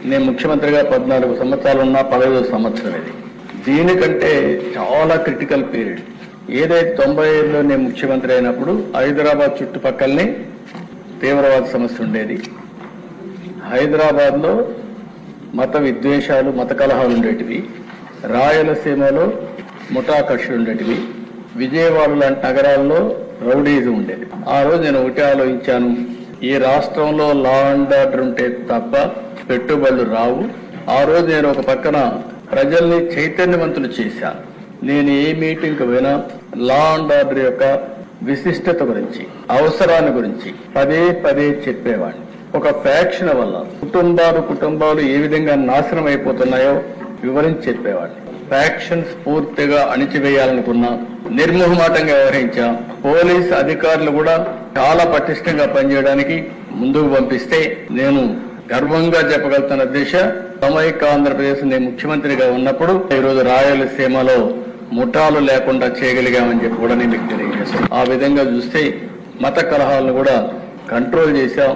నేను ముఖ్యమంత్రిగా 14 సంవత్సరాలు ఉన్నా 15వ సంవత్సరం ఇది. దీనికంటే చాలా క్రిటికల్ పీరియడ్. ఏదైతే 97లో నేను ముఖ్యమంత్రి అయినప్పుడు హైదరాబాద్ చుట్టుపక్కలనే తీవ్రవాద సమస్య ఉండేది. హైదరాబాద్లో మత విద్వేషాలు, మత కలహాలు ఉండేటివి. రాయలసీమలో ముఠా కక్షలు ఉండేటివి. విజయవాడ లాంటి నగరాల్లో రౌడీజం ఉండేది. ఆ రోజు నేను ఒకటి ఆలోచించాను, ఈ రాష్ట్రంలో లా అండ్ ఆర్డర్ ఉంటే తప్ప పెట్టుబడులు రావు. ఆ రోజు నేను ఒక పక్కన ప్రజల్ని చైతన్యవంతులు చేశాను. నేను ఏ మీటింగ్కి పోయినా లా అండ్ ఆర్డర్ యొక్క విశిష్టత గురించి, అవసరాన్ని గురించి పదే పదే చెప్పేవాడిని. ఒక ఫ్యాక్షన్ వల్ల కుటుంబాలు ఏ విధంగా నాశనం అయిపోతున్నాయో వివరించి చెప్పేవాడిని. ఫ్యాక్షన్స్ పూర్తిగా అణిచివేయాలనుకున్నా, నిర్మోహమాటంగా వ్యవహరించాం. పోలీస్ అధికారులు కూడా చాలా పటిష్టంగా పనిచేయడానికి ముందుకు పంపిస్తే నేను గర్వంగా చెప్పగలుగుతున్న దిశ సమైక్య ఆంధ్రప్రదేశ్ నేను ముఖ్యమంత్రిగా ఉన్నప్పుడు ఈరోజు రాయలసీమలో ముఠాలు లేకుండా చేయగలిగామని చెప్పి కూడా నేను మీకు తెలియజేస్తాను. ఆ విధంగా చూస్తే మత కలహాలను కూడా కంట్రోల్ చేశాం.